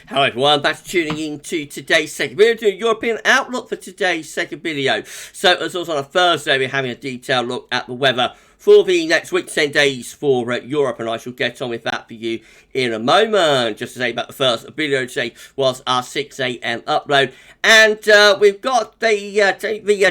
Hello everyone, back to tuning in to today's second video, doing European outlook for today's second video. So as also on a Thursday, we're having a detailed look at the weather for the next week, 10 days for Europe, and I shall get on with that for you in a moment. Just to say about the first video today was our 6 AM upload, and we've got the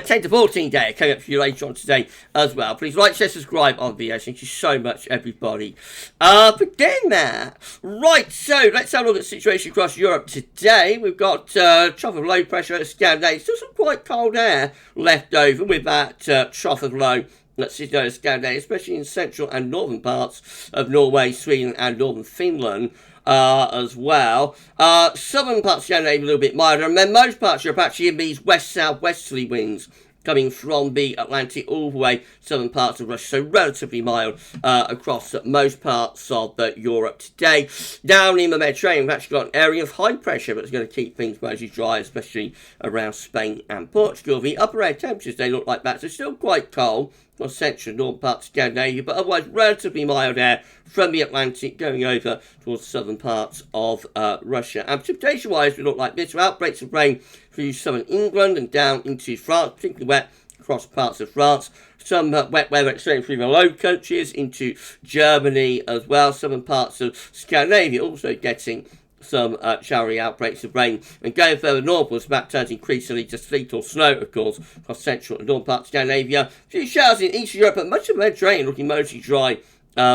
10 to 14 day coming up for you later on today as well. Please like, share, subscribe on the video. Thank you so much, everybody, for doing that. Right, so let's have a look at the situation across Europe today. We've got trough of low pressure at Scandinavia. Still some quite cold air left over with that trough of low. Let's see, Scandinavia, especially in central and northern parts of Norway, Sweden, and northern Finland as well. Southern parts of Scandinavia a little bit milder, and then most parts of Europe actually in these west-southwesterly winds coming from the Atlantic all the way southern parts of Russia, so relatively mild across most parts of Europe today. Down in the Mediterranean, we've actually got an area of high pressure that's going to keep things mostly dry, especially around Spain and Portugal. The upper air temperatures, they look like that, so still quite cold on central and northern parts of Scandinavia, but otherwise relatively mild air from the Atlantic going over towards the southern parts of Russia. And precipitation-wise, we look like this, with outbreaks of rain through southern England and down into France, particularly wet across parts of France. Some wet weather extending through the Low Countries into Germany as well. Southern parts of Scandinavia also getting some showery outbreaks of rain. And going further northwards, that turns increasingly to sleet or snow, of course, across central and northern parts of Scandinavia. A few showers in Eastern Europe, but much of the Mediterranean looking mostly dry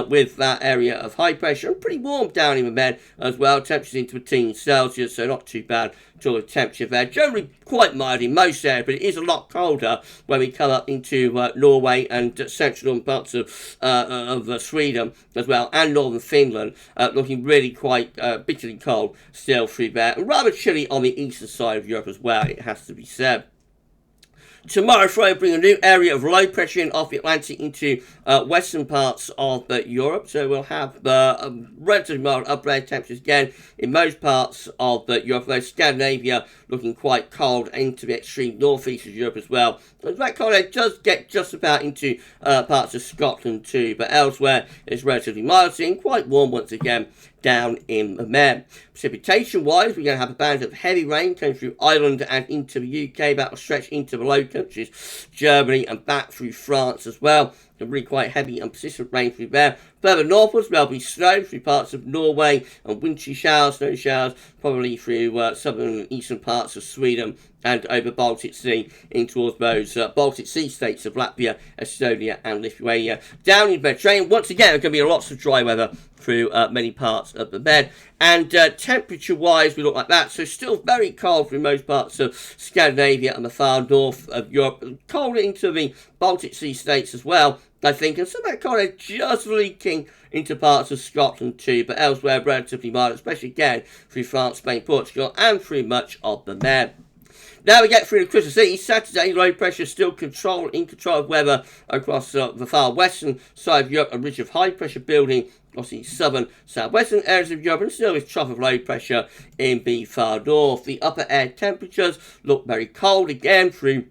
with that area of high pressure, and pretty warm down in the Med as well. Temperatures into the teens Celsius, so not too bad at all the temperature there. Generally quite mild in most areas, but it is a lot colder when we come up into Norway and central northern parts of Sweden as well, and northern Finland, looking really quite bitterly cold still through there, and rather chilly on the eastern side of Europe as well, it has to be said. Tomorrow, Friday, will bring a new area of low pressure in off the Atlantic into western parts of Europe. So we'll have relatively mild upper air temperatures again in most parts of Europe, though Scandinavia looking quite cold into the extreme northeast of Europe as well. And that cold air does get just about into parts of Scotland too, but elsewhere it's relatively mild, seeing quite warm once again down in the Med. Precipitation-wise, we're going to have a band of heavy rain coming through Ireland and into the UK. That will stretch into the Low Countries, Germany, and back through France as well. Some really quite heavy and persistent rain through there. Further northwards, there'll be snow through parts of Norway, and wintry showers, snow showers, probably through southern and eastern parts of Sweden and over Baltic Sea in towards those Baltic Sea states of Latvia, Estonia, and Lithuania. Down in the Mediterranean, once again, there's going to be lots of dry weather through many parts of the Med. And temperature-wise, we look like that. So still very cold through most parts of Scandinavia and the far north of Europe. Cold into the Baltic Sea states as well, I think. And some of that cold air just leaking into parts of Scotland too. But elsewhere, relatively mild, especially again through France, Spain, Portugal, and through much of the Med. Now we get through to Christmas Eve. Saturday, low pressure still in control of weather across the far western side of Europe. A ridge of high pressure building across the southern, southwestern areas of Europe, and still with trough of low pressure in the far north. The upper air temperatures look very cold again through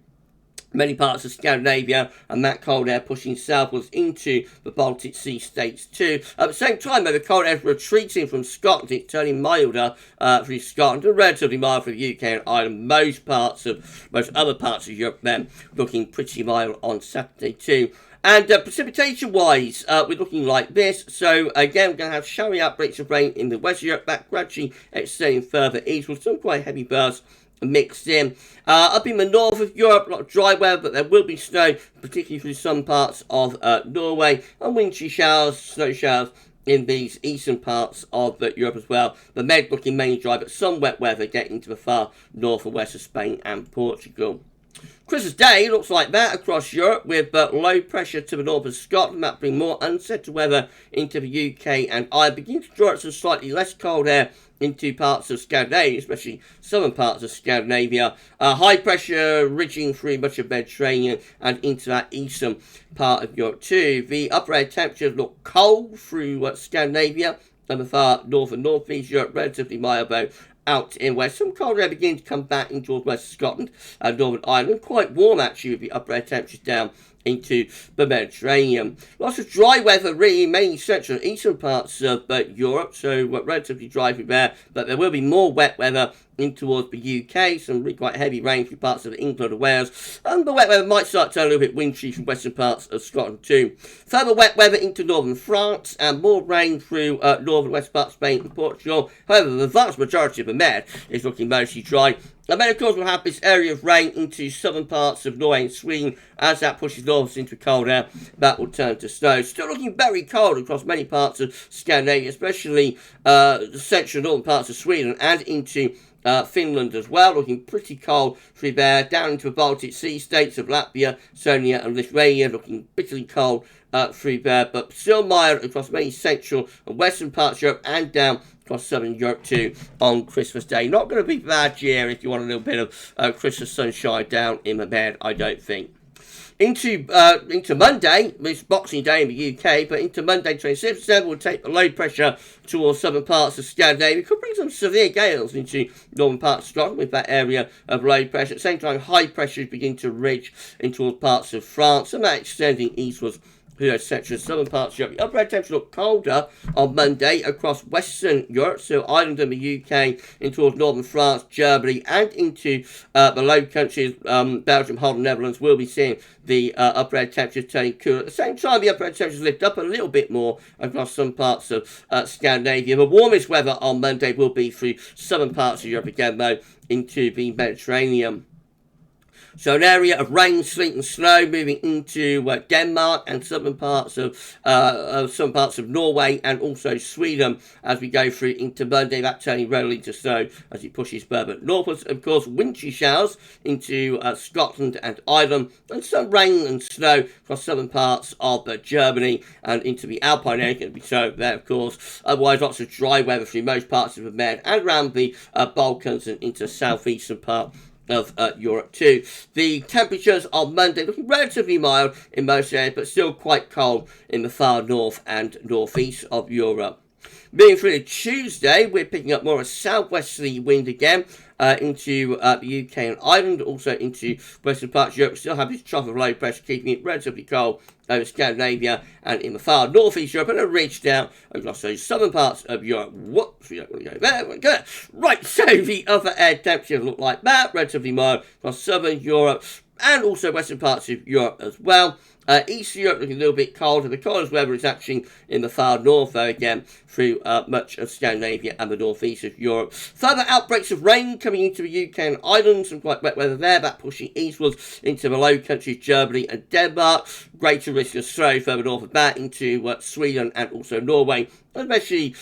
many parts of Scandinavia, and that cold air pushing southwards into the Baltic Sea states too. At the same time, though, the cold air is retreating from Scotland. It's turning milder through Scotland, and relatively mild for the UK and Ireland. Most other parts of Europe then looking pretty mild on Saturday too. And precipitation-wise, we're looking like this. So, again, we're going to have showery outbreaks of rain in the west of Europe, that gradually extending further east with some quite heavy bursts mixed in. Up in the north of Europe, a lot of dry weather, but there will be snow, particularly through some parts of Norway, and wintry showers, snow showers in these eastern parts of Europe as well. The Med looking mainly dry, but some wet weather getting to the far north and west of Spain and Portugal. Christmas Day looks like that across Europe, with low pressure to the north of Scotland. That bring more unsettled weather into the UK and Ireland, beginning to draw out some slightly less cold air into parts of Scandinavia, especially southern parts of Scandinavia. High pressure ridging through much of the Mediterranean and into that eastern part of Europe too. The upper air temperatures look cold through Scandinavia and the far north and northeast Europe, relatively mild though out in west. Some cold air beginning to come back in towards west of Scotland and northern Ireland. Quite warm actually with the upper air temperatures down into the Mediterranean. Lots of dry weather really in many central and eastern parts of Europe, so relatively dry through there, but there will be more wet weather in towards the UK, some really quite heavy rain through parts of England and Wales, and the wet weather might start to turn a little bit wintry from western parts of Scotland too. Further wet weather into northern France, and more rain through northern west parts of Spain and Portugal. However, the vast majority of the Med is looking mostly dry. And then, of course, we'll have this area of rain into southern parts of Norway and Sweden. As that pushes north into cold air, that will turn to snow. Still looking very cold across many parts of Scandinavia, especially the central and northern parts of Sweden and into Finland as well, looking pretty cold through there, down into the Baltic Sea states of Latvia, Estonia and Lithuania, looking bitterly cold through there, but still mild across many central and western parts of Europe and down across southern Europe too on Christmas Day. Not going to be a bad year if you want a little bit of Christmas sunshine down in the bed, I don't think. Into Monday, it's Boxing Day in the UK, but into Monday 26th December, we'll take the low pressure towards southern parts of Scandinavia. Could bring some severe gales into northern parts of Scotland with that area of low pressure. At the same time, high pressures begin to ridge into towards parts of France, and that extending eastwards etc. Southern parts of Europe. The upper air temperature look colder on Monday across Western Europe, so Ireland and the UK, in towards northern France, Germany, and into the Low Countries, Belgium, Holland, Netherlands. We'll be seeing the upper air temperatures turning cooler. At the same time, the upper air temperatures lift up a little bit more across some parts of Scandinavia. The warmest weather on Monday will be through southern parts of Europe again, though, into the Mediterranean. So an area of rain, sleet and snow moving into Denmark and southern parts of some parts of Norway and also Sweden as we go through into Monday, that turning readily to snow as it pushes further northwards. Of course, wintry showers into Scotland and Ireland, and some rain and snow across southern parts of Germany and into the Alpine area. Going to be so there, of course. Otherwise, lots of dry weather through most parts of the Med and around the Balkans and into southeastern part of Europe too. The temperatures on Monday looking relatively mild in most areas, but still quite cold in the far north and northeast of Europe. Moving through to Tuesday, we're picking up more of a southwesterly wind again into the UK and Ireland, also into western parts of Europe. We still have this trough of low pressure keeping it relatively cold over Scandinavia and in the far northeast Europe, and a ridge down across those southern parts of Europe. Whoops, we don't want to go there. We're good. Right, so the upper air temperatures look like that, relatively mild across southern Europe and also western parts of Europe as well. Eastern Europe looking a little bit colder. The coldest weather is actually in the far north, though, again, through much of Scandinavia and the northeast of Europe. Further outbreaks of rain coming into the UK and Ireland. Some quite wet weather there, that pushing eastwards into the Low Countries, Germany and Denmark. Greater risk of snow further north of that into Sweden and also Norway. Especially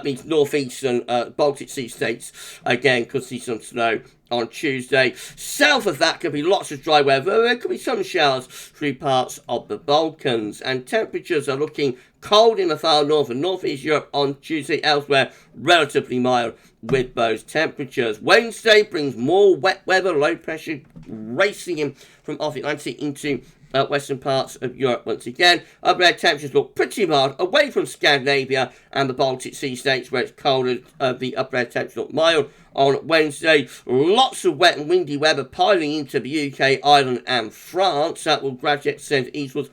these northeastern Baltic Sea states, again, could see some snow on Tuesday. South of that could be lots of dry weather. There could be some showers through parts of the Balkans. And temperatures are looking cold in the far north and northeast Europe on Tuesday. Elsewhere, relatively mild with those temperatures. Wednesday brings more wet weather, low pressure racing in from off Atlantic into western parts of Europe once again. Upper air temperatures look pretty mild away from Scandinavia and the Baltic Sea states where it's colder. The upper air temperatures look mild on Wednesday. Lots of wet and windy weather piling into the UK, Ireland and France. That will gradually extend eastwards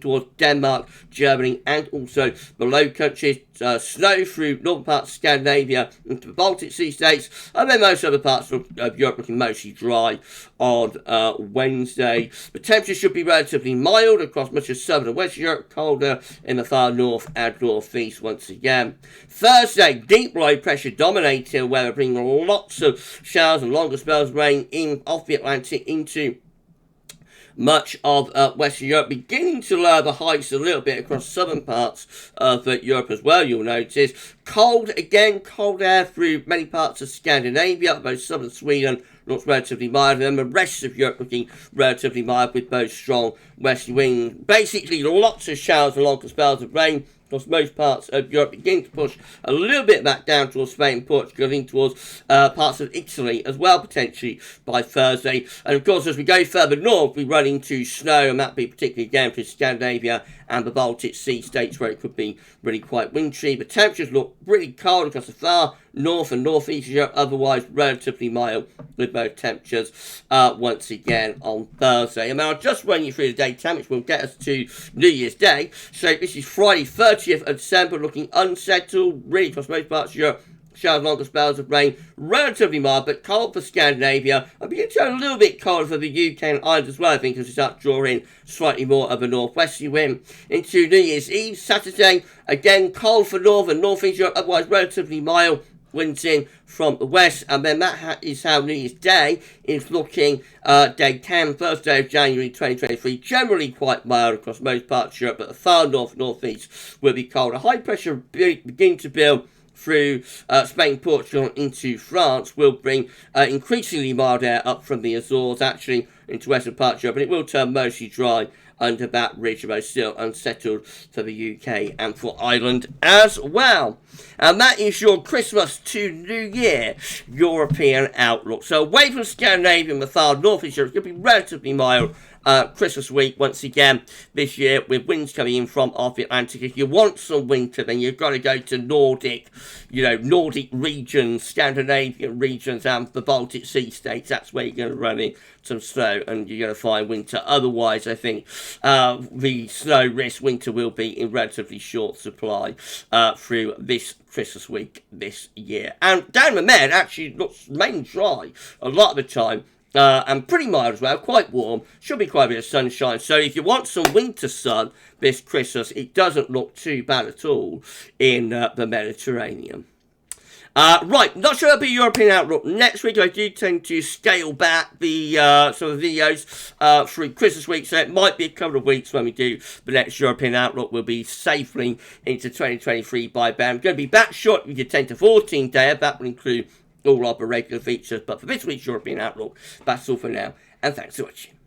towards Denmark, Germany and also the Low Countries. Snow through northern parts of Scandinavia into the Baltic Sea states, and then most other parts of Europe looking mostly dry on Wednesday. The temperatures should be relatively mild across much of southern and western Europe, colder in the far north and northeast once again. Thursday, deep low pressure dominating weather, bringing lots of showers and longer spells of rain in off the Atlantic into much of Western Europe, beginning to lower the heights a little bit across southern parts of Europe as well, you'll notice. Cold again, cold air through many parts of Scandinavia, both southern Sweden looks relatively mild, and the rest of Europe looking relatively mild with both strong west winds. Basically, lots of showers and longer spells of rain across most parts of Europe, beginning to push a little bit back down towards Spain and Portugal, in towards parts of Italy as well, potentially by Thursday. And of course, as we go further north, we run into snow, and that be particularly again for Scandinavia and the Baltic Sea states where it could be really quite wintry. The temperatures look really cold across the far north and northeast Europe, otherwise relatively mild with both temperatures once again on Thursday. And I'll just run you through the daytime, which will get us to New Year's Day. So this is Friday 30th of December, looking unsettled really across most parts of Europe. Showers, longer spells of rain, relatively mild, but cold for Scandinavia. I'm beginning to turn a little bit colder for the UK and Ireland as well, I think, as we start drawing slightly more of a northwesterly wind into New Year's Eve. Saturday, again, cold for north and northeast Europe, otherwise relatively mild. Winds in from the west, and then that is how New Year's Day is looking. Day 10, first day of January 2023, generally quite mild across most parts of Europe, but the far north northeast will be colder. High pressure begin to build through Spain, Portugal into France, will bring increasingly mild air up from the Azores, actually into western parts of Europe, and it will turn mostly dry under that ridge, though still unsettled for the UK and for Ireland as well. And that is your Christmas to New Year European outlook. So away from Scandinavia and the far northeast Europe, it's going to be relatively mild Christmas week once again this year, with winds coming in from off the Atlantic. If you want some winter, then you've got to go to Nordic regions, Scandinavian regions, and the Baltic Sea states. That's where you're going to run in some snow and you're going to find winter. Otherwise, I think the snow risk winter will be in relatively short supply through this Christmas week this year. And down the Med actually looks mainly dry a lot of the time. And pretty mild as well, quite warm, should be quite a bit of sunshine. So if you want some winter sun this Christmas, it doesn't look too bad at all in the Mediterranean. Right, not sure it'll be European outlook next week. I do tend to scale back the sort of videos through Christmas week, so it might be a couple of weeks when we do the next European outlook. We'll be safely into 2023 by then. I'm going to be back short with your 10 to 14 day. That will include all of the regular features, but for this week's European outlook, that's all for now, and thanks for watching.